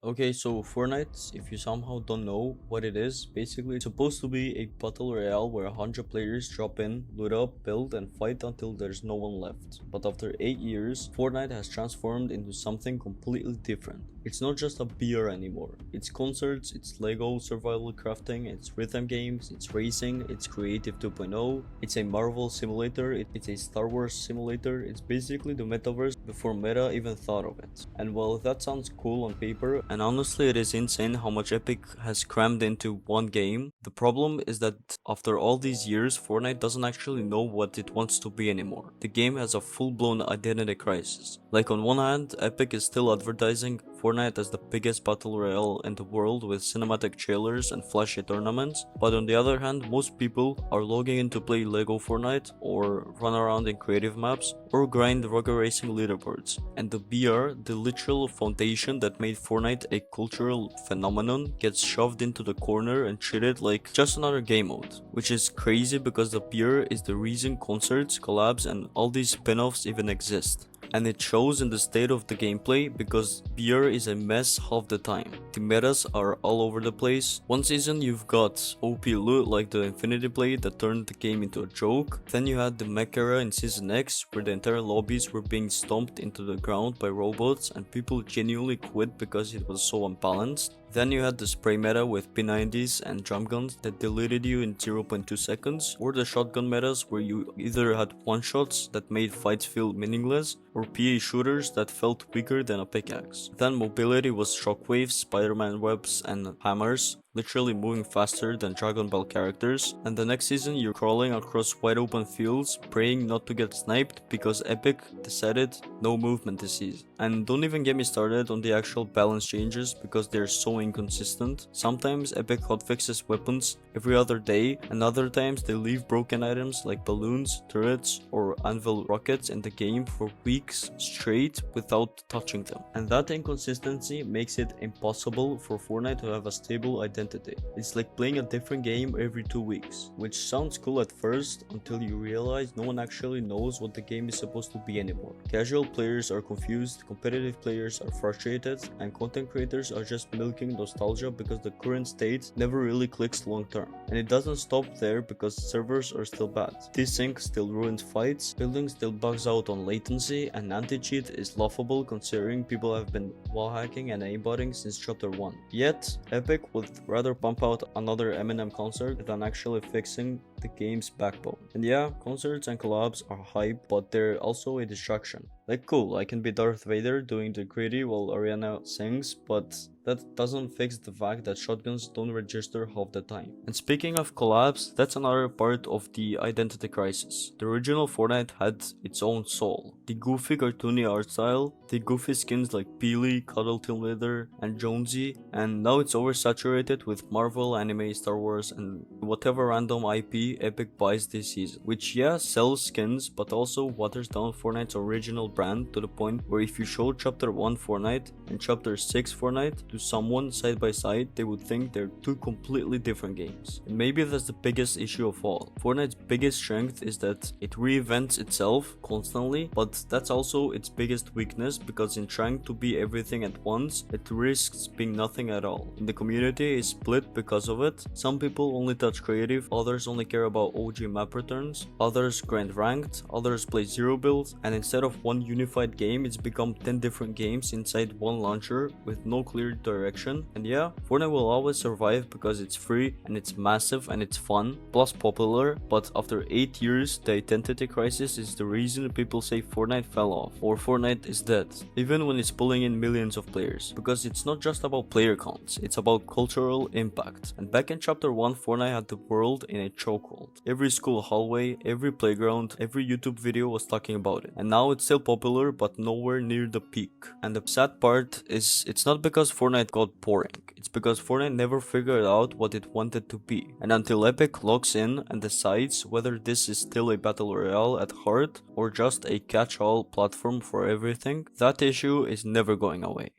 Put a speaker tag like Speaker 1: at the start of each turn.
Speaker 1: Okay, so Fortnite, if you somehow don't know what it is, basically it's supposed to be a battle royale where 100 players drop in, loot up, build, and fight until there's no one left. But after 8 years, Fortnite has transformed into something completely different. It's not just a beer anymore. It's concerts, it's Lego survival crafting, it's rhythm games, it's racing, it's creative 2.0, it's a Marvel simulator, it's a Star Wars simulator, it's basically the metaverse before Meta even thought of it. And while that sounds cool on paper, and honestly it is insane how much Epic has crammed into one game, the problem is that after all these years, Fortnite doesn't actually know what it wants to be anymore. The game has a full-blown identity crisis. Like on one hand, Epic is still advertising Fortnite as the biggest battle royale in the world with cinematic trailers and flashy tournaments, but on the other hand, most people are logging in to play Lego Fortnite or run around in creative maps or grind rocket racing leaderboards. And the BR, the literal foundation that made Fortnite a cultural phenomenon, gets shoved into the corner and treated like just another game mode, which is crazy because the BR is the reason concerts, collabs, and all these spin-offs even exist. And it shows in the state of the gameplay because beer is a mess half the time. The metas are all over the place. One season you've got OP loot like the Infinity Blade that turned the game into a joke. Then you had the mech era in Season X where the entire lobbies were being stomped into the ground by robots and people genuinely quit because it was so unbalanced. Then you had the spray meta with P90s and drum guns that deleted you in 0.2 seconds, or the shotgun metas where you either had one-shots that made fights feel meaningless, or PA shooters that felt weaker than a pickaxe. Then mobility was shockwaves, Spider-Man webs, and hammers, literally moving faster than Dragon Ball characters, and the next season you're crawling across wide open fields, praying not to get sniped because Epic decided no movement this season. And don't even get me started on the actual balance changes because they're so inconsistent. Sometimes Epic hotfixes weapons every other day, and other times they leave broken items like balloons, turrets, or anvil rockets in the game for weeks straight without touching them. And that inconsistency makes it impossible for Fortnite to have a stable identity. It's like playing a different game every 2 weeks, which sounds cool at first until you realize no one actually knows what the game is supposed to be anymore. Casual players are confused, competitive players are frustrated, and content creators are just milking nostalgia because the current state never really clicks long term. And it doesn't stop there because servers are still bad. Desync still ruins fights, building still bugs out on latency, and anti-cheat is laughable considering people have been wall hacking and aimbotting since chapter 1. Yet, Epic would rather pump out another Eminem concert than actually fixing the game's backbone. And yeah, concerts and collabs are hype, but they're also a distraction. Like cool, I can be Darth Vader doing the gritty while Ariana sings, but that doesn't fix the fact that shotguns don't register half the time. And speaking of collabs, that's another part of the identity crisis. The original Fortnite had its own soul. The goofy cartoony art style, the goofy skins like Peely, Cuddle Team Leader, and Jonesy, and now it's oversaturated with Marvel, anime, Star Wars, and whatever random IP Epic buys this season. Which yeah, sells skins, but also waters down Fortnite's original brand to the point where if you show Chapter 1 Fortnite and Chapter 6 Fortnite to someone side by side, they would think they're two completely different games. And maybe that's the biggest issue of all. Fortnite's biggest strength is that it reinvents itself constantly, but that's also its biggest weakness because in trying to be everything at once, it risks being nothing at all. And the community is split because of it. Some people only touch creative, others only care about OG map returns, others grind ranked, others play zero builds, and instead of one unified game, it's become 10 different games inside one launcher with no clear direction. And yeah, Fortnite will always survive because it's free and it's massive and it's fun, plus popular, but after 8 years, the identity crisis is the reason people say Fortnite fell off or Fortnite is dead, even when it's pulling in millions of players, because it's not just about player counts, it's about cultural impact. And back in chapter 1, Fortnite had the world in a chokehold. Every school hallway, every playground, every YouTube video was talking about it, and now it's still popular but nowhere near the peak. And the sad part is it's not because Fortnite got boring, it's because Fortnite never figured out what it wanted to be. And until Epic logs in and decides whether this is still a battle royale at heart or just a catch-all platform for everything, that issue is never going away.